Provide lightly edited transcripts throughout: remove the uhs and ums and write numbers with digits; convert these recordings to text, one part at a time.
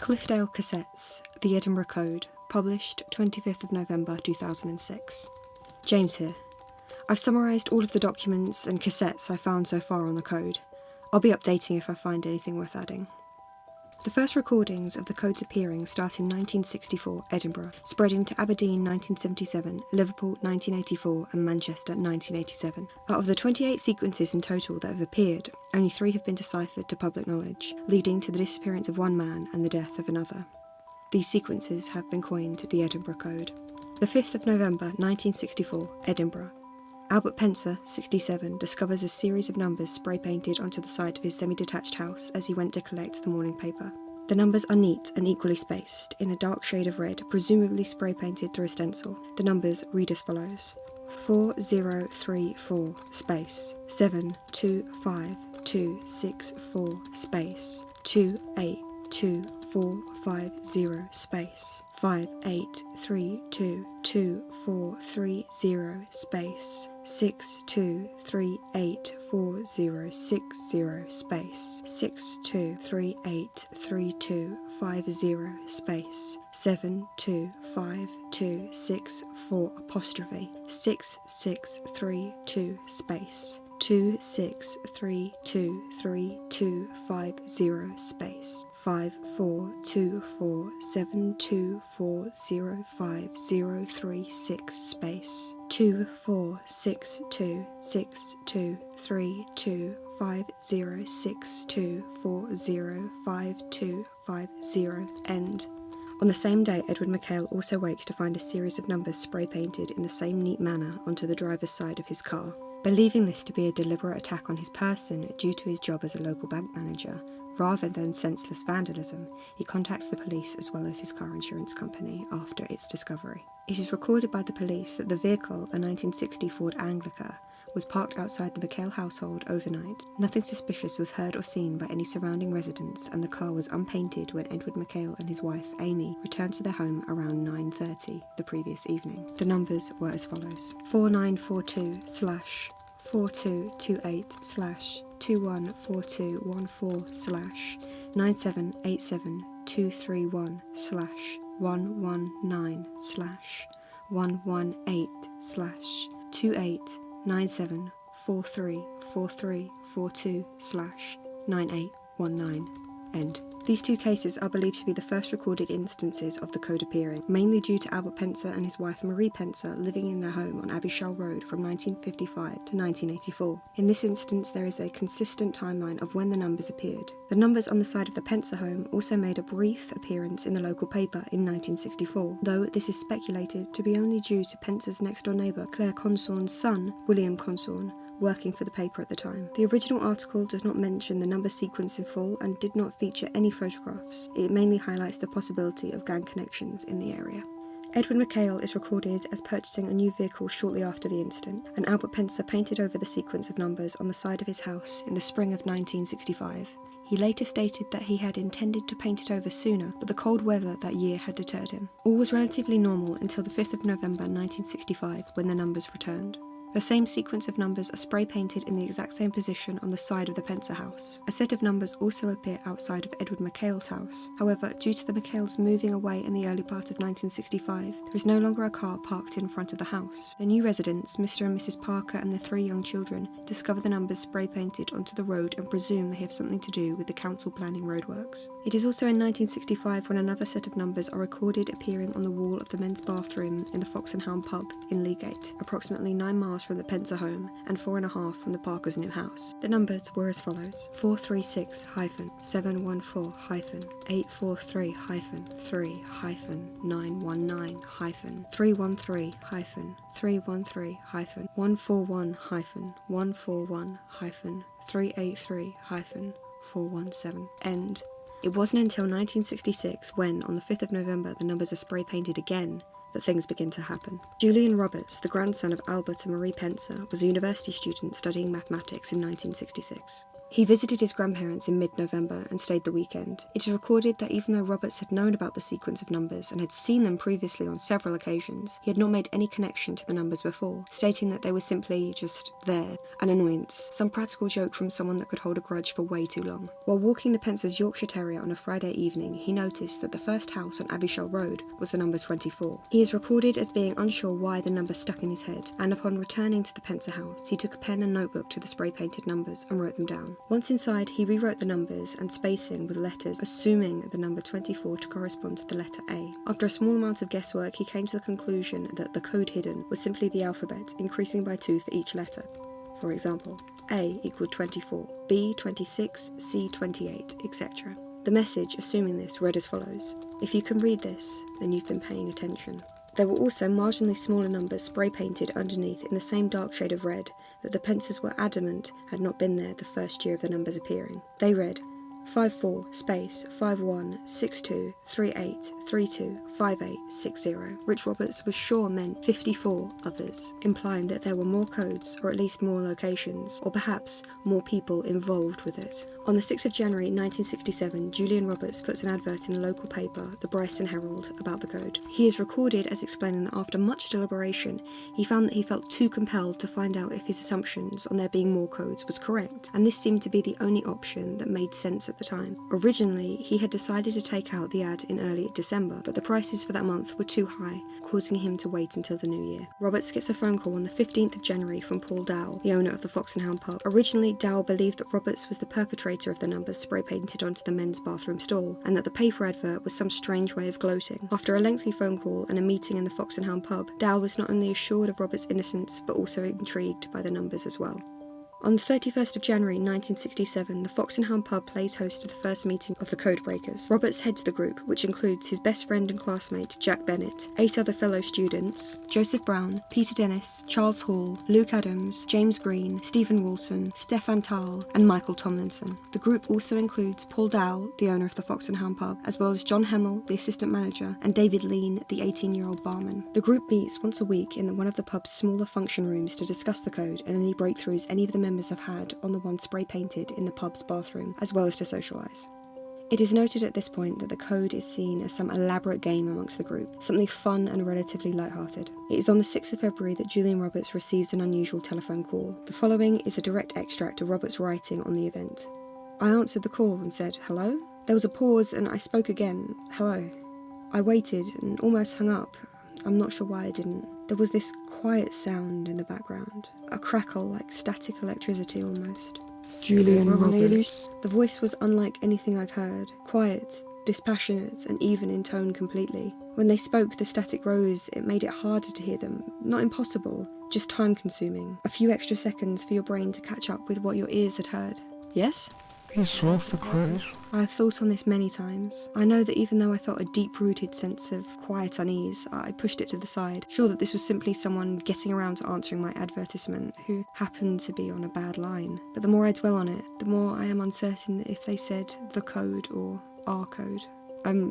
Cliffdale Cassettes, The Edinburgh Code, published 25th of November 2006. James here. I've summarised all of the documents and cassettes I've found so far on the code. I'll be updating if I find anything worth adding. The first recordings of the code's appearing start in 1964, Edinburgh, spreading to Aberdeen 1977, Liverpool 1984 and Manchester 1987. Out of the 28 sequences in total that have appeared, only 3 have been deciphered to public knowledge, leading to the disappearance of one man and the death of another. These sequences have been coined the Edinburgh Code. The 5th of November 1964, Edinburgh. Albert Pencer, 67, discovers a series of numbers spray-painted onto the side of his semi-detached house as he went to collect the morning paper. The numbers are neat and equally spaced, in a dark shade of red, presumably spray-painted through a stencil. The numbers read as follows: 4034 space 725264 space 282450 space 58322430 space 62384060 space 62383250 space 72526 apostrophe 6632 space 26323250 space 542472405036 space 246262325062405250 end. On the same day, Edward McHale also wakes to find a series of numbers spray-painted in the same neat manner onto the driver's side of his car. Believing this to be a deliberate attack on his person due to his job as a local bank manager, rather than senseless vandalism, he contacts the police as well as his car insurance company after its discovery. It is recorded by the police that the vehicle, a 1960 Ford Anglica, was parked outside the McHale household overnight. Nothing suspicious was heard or seen by any surrounding residents, and the car was unpainted when Edward McHale and his wife, Amy, returned to their home around 9:30 the previous evening. The numbers were as follows: 4942/144/119/118/2897434342/9819 end. These 2 cases are believed to be the first recorded instances of the code appearing, mainly due to Albert Pencer and his wife Marie Pencer living in their home on Abbeyshall Road from 1955 to 1984. In this instance, there is a consistent timeline of when the numbers appeared. The numbers on the side of the Pencer home also made a brief appearance in the local paper in 1964, though this is speculated to be only due to Pencer's next-door neighbour Claire Consorn's son, William Consorn, working for the paper at the time. The original article does not mention the number sequence in full and did not feature any photographs. It mainly highlights the possibility of gang connections in the area. Edward McHale is recorded as purchasing a new vehicle shortly after the incident, and Albert Pencer painted over the sequence of numbers on the side of his house in the spring of 1965. He later stated that he had intended to paint it over sooner, but the cold weather that year had deterred him. All was relatively normal until the 5th of November 1965 when the numbers returned. The same sequence of numbers are spray-painted in the exact same position on the side of the Pencer house. A set of numbers also appear outside of Edward McHale's house. However, due to the McHales moving away in the early part of 1965, there is no longer a car parked in front of the house. The new residents, Mr. and Mrs. Parker and their 3 young children, discover the numbers spray-painted onto the road and presume they have something to do with the council planning roadworks. It is also in 1965 when another set of numbers are recorded appearing on the wall of the men's bathroom in the Fox and Hound pub in Leagate, approximately 9 miles from the Pencer home and 4.5 from the Parker's new house. The numbers were as follows: 436-3-3-113-141-313-141-383-417 end. It wasn't until 1966 when, on the 5th of November, the numbers are spray-painted again, that things begin to happen. Julian Roberts, the grandson of Albert and Marie Pencer, was a university student studying mathematics in 1966. He visited his grandparents in mid-November and stayed the weekend. It is recorded that even though Roberts had known about the sequence of numbers and had seen them previously on several occasions, he had not made any connection to the numbers before, stating that they were simply just there, an annoyance, some practical joke from someone that could hold a grudge for way too long. While walking the Pence's Yorkshire Terrier on a Friday evening, he noticed that the first house on Avyshall Road was the number 24. He is recorded as being unsure why the number stuck in his head, and upon returning to the Pencer house, he took a pen and notebook to the spray-painted numbers and wrote them down. Once inside, he rewrote the numbers and spacing with letters, assuming the number 24 to correspond to the letter A. After a small amount of guesswork, he came to the conclusion that the code hidden was simply the alphabet, increasing by 2 for each letter. For example, A equaled 24, B 26, C 28, etc. The message, assuming this, read as follows: "If you can read this, then you've been paying attention." There were also marginally smaller numbers spray-painted underneath in the same dark shade of red that the Pencers were adamant had not been there the first year of the numbers appearing. They read 54 space 51 62 38 32 58 60, which Roberts was sure meant 54 others, implying that there were more codes, or at least more locations, or perhaps more people involved with it. On the 6th of January 1967, Julian Roberts puts an advert in the local paper, the Brighton Herald, about the code. He is recorded as explaining that after much deliberation, he found that he felt too compelled to find out if his assumptions on there being more codes was correct, and this seemed to be the only option that made sense at the time. Originally, he had decided to take out the ad in early December, but the prices for that month were too high, causing him to wait until the new year. Roberts gets a phone call on the 15th of January from Paul Dowell, the owner of the Fox and Hound pub. Originally, Dowell believed that Roberts was the perpetrator of the numbers spray-painted onto the men's bathroom stall, and that the paper advert was some strange way of gloating. After a lengthy phone call and a meeting in the Fox and Hound pub, Dowell was not only assured of Roberts' innocence, but also intrigued by the numbers as well. On the 31st of January 1967, the Fox and Hound pub plays host to the first meeting of the Codebreakers. Roberts heads the group, which includes his best friend and classmate, Jack Bennett, 8 other fellow students, Joseph Brown, Peter Dennis, Charles Hall, Luke Adams, James Green, Stephen Wilson, Stefan Tal, and Michael Tomlinson. The group also includes Paul Dowell, the owner of the Fox and Hound pub, as well as John Hanable, the assistant manager, and David Lean, the 18-year-old barman. The group meets once a week in one of the pub's smaller function rooms to discuss the code and any breakthroughs any of the members have had on the one spray-painted in the pub's bathroom, as well as to socialise. It is noted at this point that the code is seen as some elaborate game amongst the group, something fun and relatively light-hearted. It is on the 6th of February that Julian Roberts receives an unusual telephone call. The following is a direct extract of Roberts' writing on the event. "I answered the call and said, 'Hello?' There was a pause and I spoke again, 'Hello?' I waited and almost hung up. I'm not sure why I didn't. There was this quiet sound in the background, a crackle like static electricity almost. Julian Roberts. The voice was unlike anything I've heard, quiet, dispassionate, and even in tone completely. When they spoke, the static rose. It made it harder to hear them. Not impossible, just time-consuming. A few extra seconds for your brain to catch up with what your ears had heard. Yes? It's off the craze. I have thought on this many times. I know that even though I felt a deep-rooted sense of quiet unease, I pushed it to the side, sure that this was simply someone getting around to answering my advertisement who happened to be on a bad line. But the more I dwell on it, the more I am uncertain that if they said the code or our code.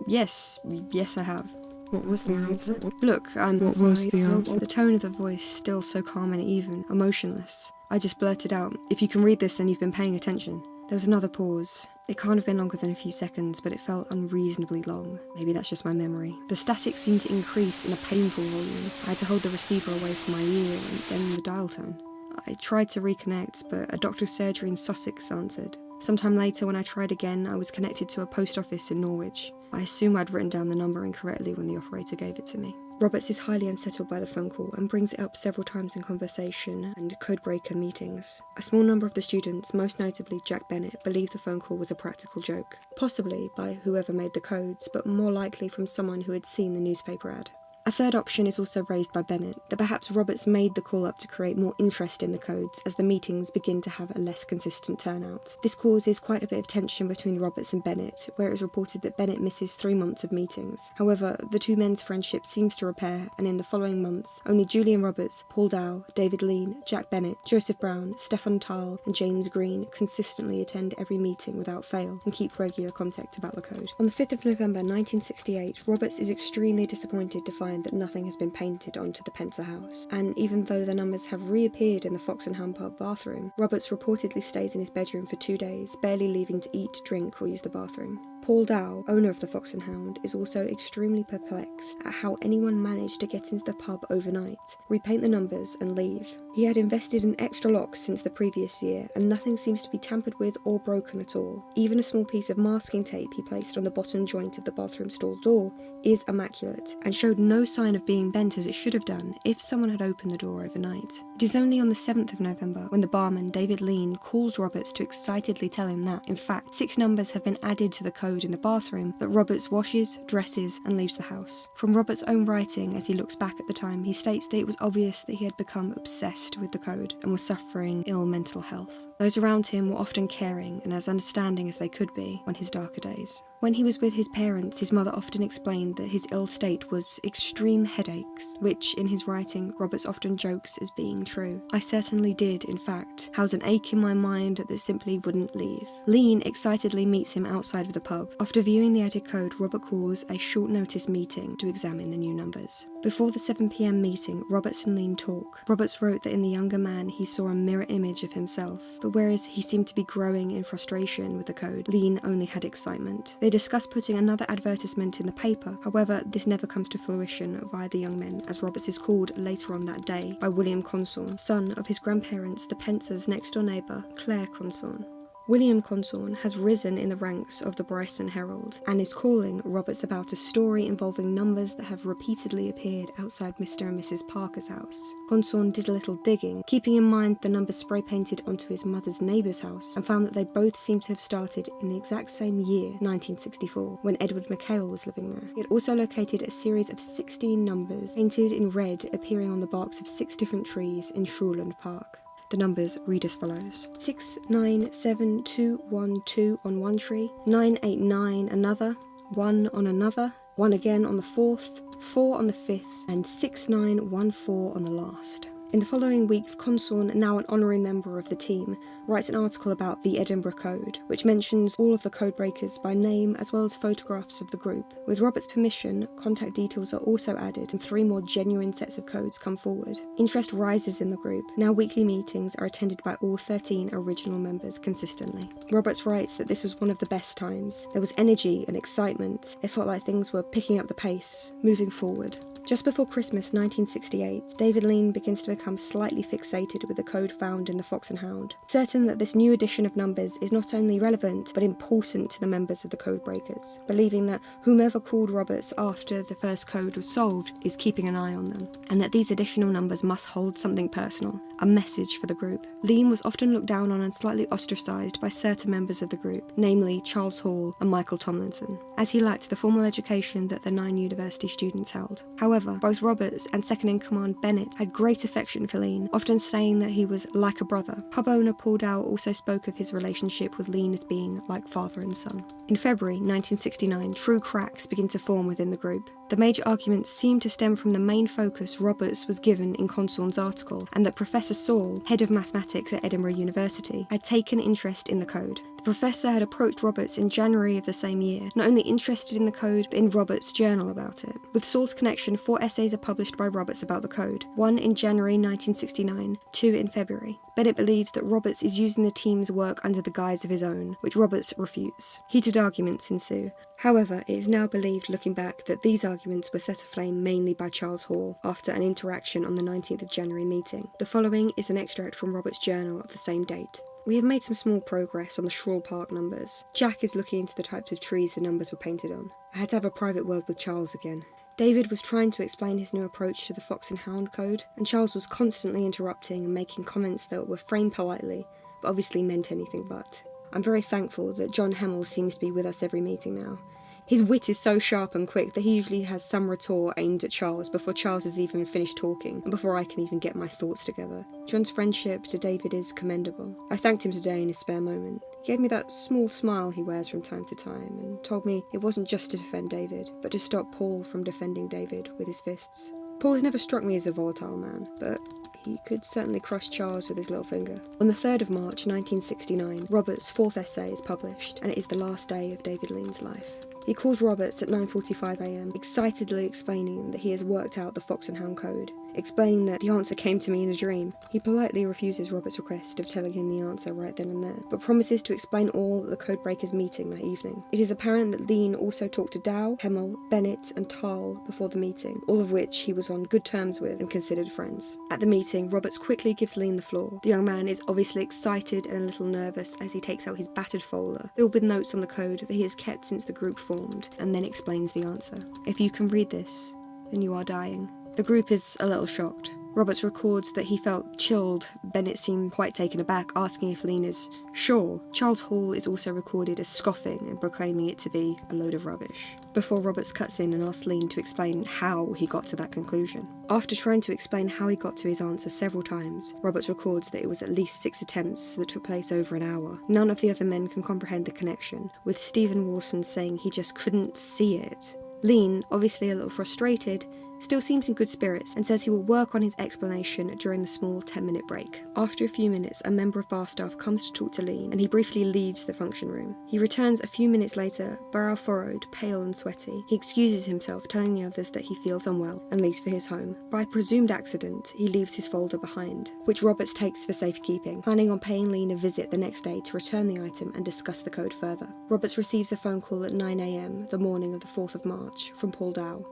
Yes I have. What was the answer? Look, What was the answer? The tone of the voice, still so calm and even, emotionless. I just blurted out, "If you can read this, then you've been paying attention." There was another pause. It can't have been longer than a few seconds, but it felt unreasonably long. Maybe that's just my memory. The static seemed to increase in a painful volume. I had to hold the receiver away from my ear and then the dial tone. I tried to reconnect, but a doctor's surgery in Sussex answered. Sometime later, when I tried again, I was connected to a post office in Norwich. I assume I'd written down the number incorrectly when the operator gave it to me. Roberts is highly unsettled by the phone call and brings it up several times in conversation and codebreaker meetings. A small number of the students, most notably Jack Bennett, believe the phone call was a practical joke. Possibly by whoever made the codes, but more likely from someone who had seen the newspaper ad. A third option is also raised by Bennett, that perhaps Roberts made the call up to create more interest in the codes as the meetings begin to have a less consistent turnout. This causes quite a bit of tension between Roberts and Bennett, where it is reported that Bennett misses 3 months of meetings. However, the two men's friendship seems to repair, and in the following months, only Julian Roberts, Paul Dowell, David Lean, Jack Bennett, Joseph Brown, Stefan Tal, and James Green consistently attend every meeting without fail and keep regular contact about the code. On the 5th of November 1968, Roberts is extremely disappointed to find mind that nothing has been painted onto the Pencer house, and even though the numbers have reappeared in the Fox and Hound pub bathroom, Roberts reportedly stays in his bedroom for 2 days, barely leaving to eat, drink or use the bathroom. Paul Dow, owner of the Fox and Hound, is also extremely perplexed at how anyone managed to get into the pub overnight, repaint the numbers and leave. He had invested in extra locks since the previous year, and nothing seems to be tampered with or broken at all. Even a small piece of masking tape he placed on the bottom joint of the bathroom stall door is immaculate, and showed no sign of being bent as it should have done if someone had opened the door overnight. It is only on the 7th of November when the barman David Lean calls Roberts to excitedly tell him that, in fact, 6 numbers have been added to the code in the bathroom, that Roberts washes, dresses and leaves the house. From Roberts' own writing, as he looks back at the time, he states that it was obvious that he had become obsessed with the code and was suffering ill mental health. Those around him were often caring and as understanding as they could be on his darker days. When he was with his parents, his mother often explained that his ill state was extreme headaches, which, in his writing, Roberts often jokes as being true. I certainly did, in fact, house an ache in my mind that simply wouldn't leave. Lean excitedly meets him outside of the pub. After viewing the added code, Robert calls a short notice meeting to examine the new numbers. Before the 7 p.m. meeting, Roberts and Lean talk. Roberts wrote that in the younger man he saw a mirror image of himself, but whereas he seemed to be growing in frustration with the code, Lean only had excitement. They discuss putting another advertisement in the paper, however this never comes to fruition via the young men, as Roberts is called later on that day by William Consorn, son of his grandparents the Pencers' next door neighbour, Claire Consorn. William Consorn has risen in the ranks of the Bryson Herald and is calling Roberts about a story involving numbers that have repeatedly appeared outside Mr. and Mrs. Parker's house. Consorn did a little digging, keeping in mind the numbers spray painted onto his mother's neighbour's house, and found that they both seem to have started in the exact same year, 1964, when Edward McHale was living there. He had also located a series of 16 numbers painted in red appearing on the barks of 6 different trees in Shawland Park. The numbers read as follows: 697212 on one tree, 989 another, 1 on another, 1 again on the 4th, 4 on the 5th, and 6914 on the last. In the following weeks, Consorn, now an honorary member of the team, writes an article about the Edinburgh Code, which mentions all of the code breakers by name as well as photographs of the group. With Robert's permission, contact details are also added and 3 more genuine sets of codes come forward. Interest rises in the group. Now weekly meetings are attended by all 13 original members consistently. Roberts writes that this was one of the best times. There was energy and excitement. It felt like things were picking up the pace, moving forward. Just before Christmas 1968, David Lean begins to become slightly fixated with the code found in the Fox and Hound, certain that this new addition of numbers is not only relevant but important to the members of the code breakers, believing that whomever called Roberts after the first code was solved is keeping an eye on them, and that these additional numbers must hold something personal, a message for the group. Lean was often looked down on and slightly ostracised by certain members of the group, namely Charles Hall and Michael Tomlinson, as he lacked the formal education that the 9 university students held. However, both Roberts and second-in-command Bennett had great affection for Lean, often saying that he was like a brother. Pub owner Paul Dow also spoke of his relationship with Lean as being like father and son. In February 1969, true cracks begin to form within the group. The major arguments seem to stem from the main focus Roberts was given in Consorn's article, and that Professor Saul, head of mathematics at Edinburgh University, had taken interest in the code. The professor had approached Roberts in January of the same year, not only interested in the code, but in Roberts' journal about it. With Saul's connection, 4 essays are published by Roberts about the code, 1 in January 1969, 2 in February. Bennett believes that Roberts is using the team's work under the guise of his own, which Roberts refutes. Heated arguments ensue. However, it is now believed, looking back, that these arguments were set aflame mainly by Charles Hall after an interaction on the 19th of January meeting. The following is an extract from Roberts' journal of the same date. We have made some small progress on the Shawland Park numbers. Jack is looking into the types of trees the numbers were painted on. I had to have a private word with Charles again. David was trying to explain his new approach to the Fox and Hound code, and Charles was constantly interrupting and making comments that were framed politely, but obviously meant anything but. I'm very thankful that John Hanable seems to be with us every meeting now. His wit is so sharp and quick that he usually has some retort aimed at Charles before Charles has even finished talking, and before I can even get my thoughts together. John's friendship to David is commendable. I thanked him today in his spare moment. He gave me that small smile he wears from time to time, and told me it wasn't just to defend David, but to stop Paul from defending David with his fists. Paul has never struck me as a volatile man, but he could certainly crush Charles with his little finger. On the 3rd of March 1969, Roberts' 4th essay is published, and it is the last day of David Lean's life. He calls Roberts at 9:45 a.m, excitedly explaining that he has worked out the Fox and Hound code, explaining that the answer came to me in a dream. He politely refuses Roberts' request of telling him the answer right then and there, but promises to explain all at the codebreakers' meeting that evening. It is apparent that Lean also talked to Dow, Hanable, Bennett and Tal before the meeting, all of which he was on good terms with and considered friends. At the meeting, Roberts quickly gives Lean the floor. The young man is obviously excited and a little nervous as he takes out his battered folder, filled with notes on the code that he has kept since the group formed, and then explains the answer. "If you can read this, then you are dying." The group is a little shocked. Roberts records that he felt chilled. Bennett seemed quite taken aback, asking if Lean is sure. Charles Hall is also recorded as scoffing and proclaiming it to be a load of rubbish, before Roberts cuts in and asks Lean to explain how he got to that conclusion. After trying to explain how he got to his answer several times, Roberts records that it was at least 6 attempts that took place over an hour. None of the other men can comprehend the connection, with Stephen Wilson saying he just couldn't see it. Lean, obviously a little frustrated, still seems in good spirits and says he will work on his explanation during the small 10-minute break. After a few minutes, a member of bar staff comes to talk to Lean and he briefly leaves the function room. He returns a few minutes later, brow furrowed, pale and sweaty. He excuses himself, telling the others that he feels unwell, and leaves for his home. By presumed accident, he leaves his folder behind, which Roberts takes for safekeeping, planning on paying Lean a visit the next day to return the item and discuss the code further. Roberts receives a phone call at 9 a.m, the morning of the 4th of March, from Paul Dow.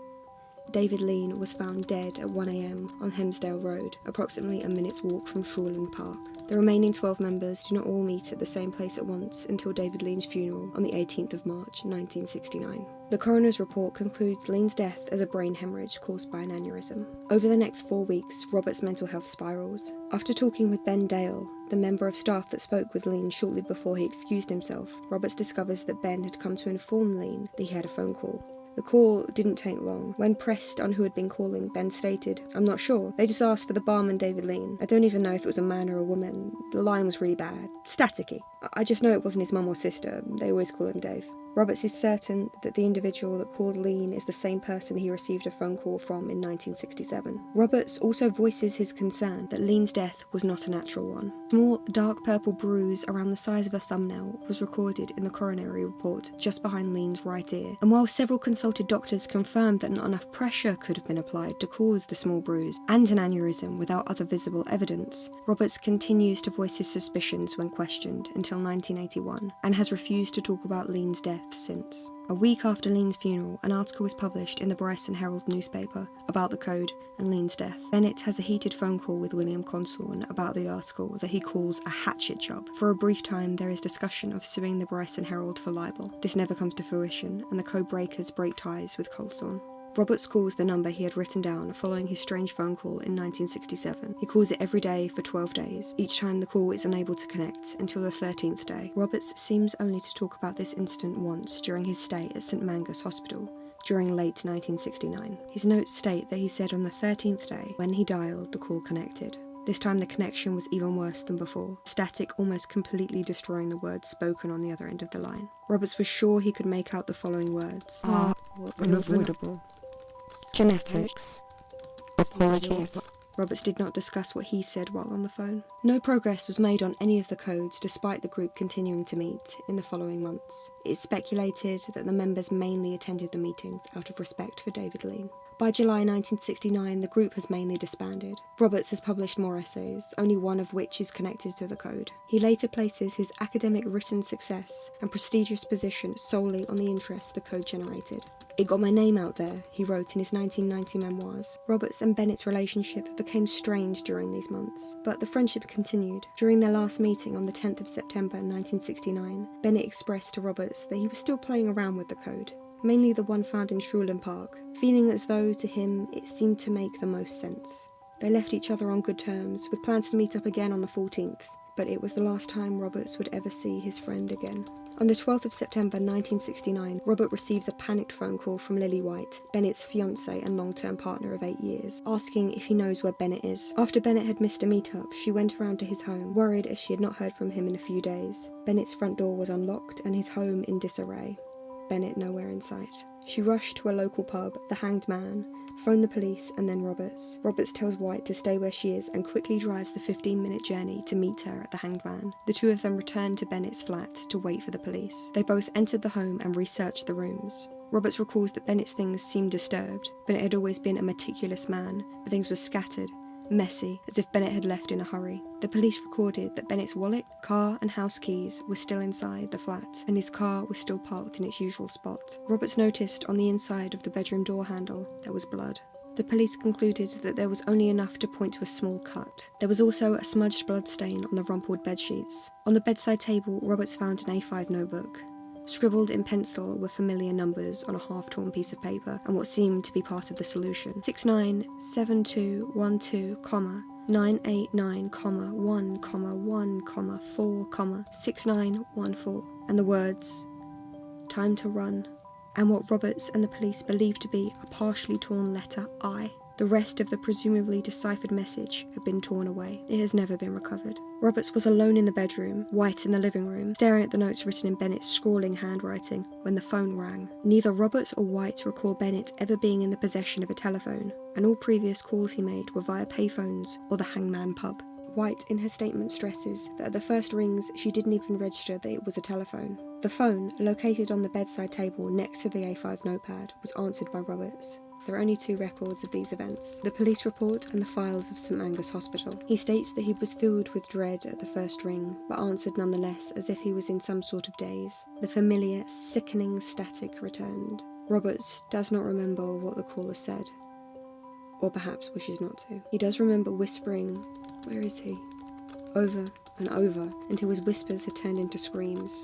David Lean was found dead at 1 a.m. on Hemsdale Road, approximately a minute's walk from Shoreland Park. The remaining 12 members do not all meet at the same place at once until David Lean's funeral on the 18th of March 1969. The coroner's report concludes Lean's death as a brain hemorrhage caused by an aneurysm. Over the next 4 weeks, Robert's mental health spirals. After talking with Ben Dale, the member of staff that spoke with Lean shortly before he excused himself, Roberts discovers that Ben had come to inform Lean that he had a phone call. The call didn't take long. When pressed on who had been calling, Ben stated, "I'm not sure. They just asked for the barman David Lean. I don't even know if it was a man or a woman. The line was really bad. Staticky. I just know it wasn't his mum or sister. They always call him Dave." Roberts is certain that the individual that called Lean is the same person he received a phone call from in 1967. Roberts also voices his concern that Lean's death was not a natural one. A small dark purple bruise around the size of a thumbnail was recorded in the coronary report just behind Lean's right ear, and while several consulted doctors confirmed that not enough pressure could have been applied to cause the small bruise and an aneurysm without other visible evidence, Roberts continues to voice his suspicions when questioned until 1981, and has refused to talk about Lean's death since. A week after Lean's funeral, an article was published in the Bryson Herald newspaper about the code and Lean's death. Bennett has a heated phone call with William Consorn about the article that he calls a hatchet job. For a brief time, there is discussion of suing the Bryson Herald for libel. This never comes to fruition, and the code breakers break ties with Consorn. Roberts calls the number he had written down following his strange phone call in 1967. He calls it every day for 12 days. Each time the call is unable to connect until the 13th day. Roberts seems only to talk about this incident once during his stay at St Mangus Hospital during late 1969. His notes state that he said on the 13th day, when he dialed, the call connected. This time the connection was even worse than before, static almost completely destroying the words spoken on the other end of the line. Roberts was sure he could make out the following words. Unavoidable. Genetics. Apologies. Roberts did not discuss what he said while on the phone. No progress was made on any of the codes despite the group continuing to meet in the following months. It is speculated that the members mainly attended the meetings out of respect for David Lean. By July 1969, the group has mainly disbanded. Roberts has published more essays, only one of which is connected to the code. He later places his academic written success and prestigious position solely on the interest the code generated. "It got my name out there," he wrote in his 1990 memoirs. Roberts and Bennett's relationship became strained during these months, but the friendship continued. During their last meeting on the 10th of September 1969, Bennett expressed to Roberts that he was still playing around with the code, mainly the one found in Shoreland Park, feeling as though to him it seemed to make the most sense. They left each other on good terms, with plans to meet up again on the 14th, but it was the last time Roberts would ever see his friend again. On the 12th of September 1969, Robert receives a panicked phone call from Lily White, Bennett's fiancée and long-term partner of 8 years, asking if he knows where Bennett is. After Bennett had missed a meetup, she went around to his home, worried as she had not heard from him in a few days. Bennett's front door was unlocked and his home in disarray. Bennett nowhere in sight. She rushed to a local pub, the Hanged Man, phoned the police and then Roberts. Roberts tells White to stay where she is and quickly drives the 15-minute journey to meet her at the Hanged Man. The two of them return to Bennett's flat to wait for the police. They both entered the home and researched the rooms. Roberts recalls that Bennett's things seemed disturbed. Bennett had always been a meticulous man, but things were scattered, messy, as if Bennett had left in a hurry. The police recorded that Bennett's wallet, car and house keys were still inside the flat, and his car was still parked in its usual spot. Roberts noticed on the inside of the bedroom door handle there was blood. The police concluded that there was only enough to point to a small cut. There was also a smudged blood stain on the rumpled bedsheets. On the bedside table, Roberts found an A5 notebook. Scribbled in pencil were familiar numbers on a half-torn piece of paper and what seemed to be part of the solution. 697212, 989, 1, 1, 4, 6914, and the words, "Time to run," and what Roberts and the police believed to be a partially torn letter I. The rest of the presumably deciphered message had been torn away. It has never been recovered. Roberts was alone in the bedroom, White in the living room, staring at the notes written in Bennett's scrawling handwriting when the phone rang. Neither Roberts or White recall Bennett ever being in the possession of a telephone, and all previous calls he made were via payphones or the Hangman pub. White in her statement stresses that at the first rings she didn't even register that it was a telephone. The phone, located on the bedside table next to the A5 notepad, was answered by Roberts. There are only 2 records of these events, the police report and the files of St Angus Hospital. He states that he was filled with dread at the first ring, but answered nonetheless as if he was in some sort of daze. The familiar, sickening static returned. Roberts does not remember what the caller said, or perhaps wishes not to. He does remember whispering, "Where is he?" over and over, until his whispers had turned into screams.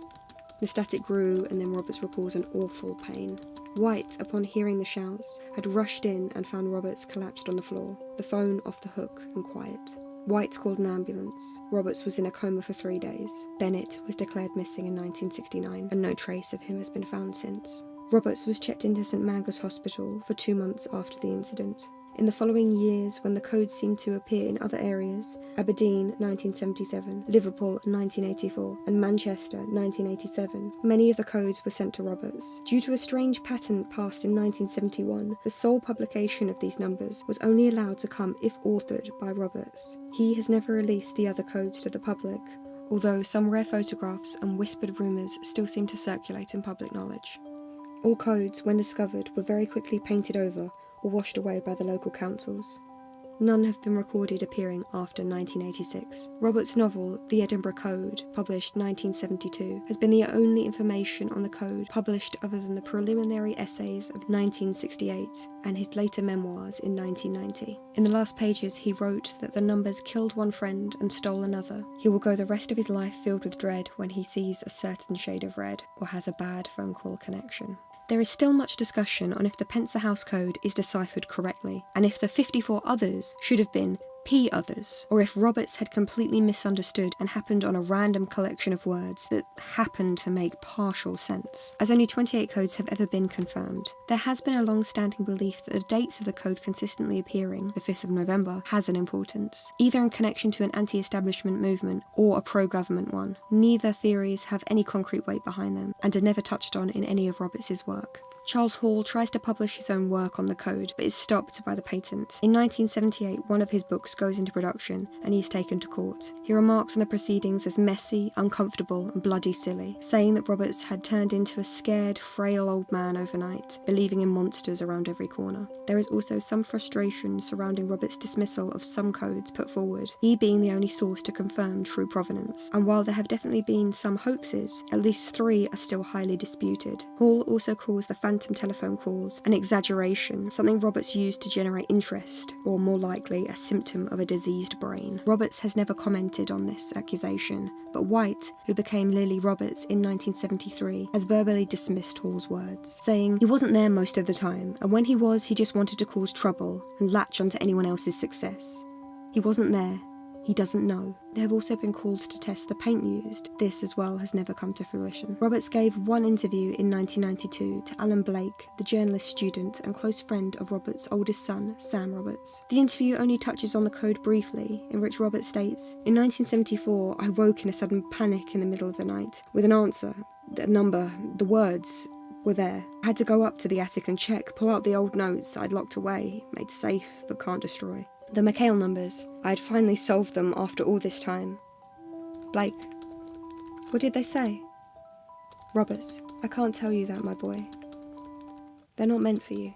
The static grew, and then Roberts recalls an awful pain. White, upon hearing the shouts, had rushed in and found Roberts collapsed on the floor, the phone off the hook and quiet. White called an ambulance. Roberts was in a coma for 3 days. Bennett was declared missing in 1969, and no trace of him has been found since. Roberts was checked into St Mangus Hospital for 2 months after the incident. In the following years, when the codes seemed to appear in other areas, Aberdeen 1977, Liverpool 1984, and Manchester 1987, many of the codes were sent to Roberts. Due to a strange patent passed in 1971, the sole publication of these numbers was only allowed to come if authored by Roberts. He has never released the other codes to the public, although some rare photographs and whispered rumours still seem to circulate in public knowledge. All codes, when discovered, were very quickly painted over or washed away by the local councils. None have been recorded appearing after 1986. Roberts' novel, The Edinburgh Code, published 1972, has been the only information on the code published other than the preliminary essays of 1968 and his later memoirs in 1990. In the last pages, he wrote that the numbers killed one friend and stole another. He will go the rest of his life filled with dread when he sees a certain shade of red or has a bad phone call connection. There is still much discussion on if the Pensa House Code is deciphered correctly, and if the 54 others should have been P others, or if Roberts had completely misunderstood and happened on a random collection of words that happened to make partial sense. As only 28 codes have ever been confirmed, there has been a long-standing belief that the dates of the code consistently appearing, the 5th of November, has an importance, either in connection to an anti-establishment movement or a pro-government one. Neither theories have any concrete weight behind them, and are never touched on in any of Roberts's work. Charles Hall tries to publish his own work on the code, but is stopped by the patent. In 1978, one of his books goes into production, and he is taken to court. He remarks on the proceedings as messy, uncomfortable, and bloody silly, saying that Roberts had turned into a scared, frail old man overnight, believing in monsters around every corner. There is also some frustration surrounding Roberts' dismissal of some codes put forward, he being the only source to confirm true provenance. And while there have definitely been some hoaxes, at least 3 are still highly disputed. Hall also calls the phantom telephone calls an exaggeration, something Roberts used to generate interest, or more likely a symptom of a diseased brain. Roberts has never commented on this accusation, but White, who became Lily Roberts in 1973, has verbally dismissed Hall's words, saying he wasn't there most of the time, and when he was, he just wanted to cause trouble and latch onto anyone else's success. He wasn't there. He doesn't know. There have also been calls to test the paint used. This as well has never come to fruition. Roberts gave one interview in 1992 to Alan Blake, the journalist student and close friend of Roberts' oldest son, Sam Roberts. The interview only touches on the code briefly, in which Roberts states, "In 1974, I woke in a sudden panic in the middle of the night, with an answer, a number, the words, were there. I had to go up to the attic and check, pull out the old notes I'd locked away, made safe but can't destroy. The McHale numbers. I had finally solved them after all this time. Blake. What did they say? Roberts. I can't tell you that, my boy. They're not meant for you.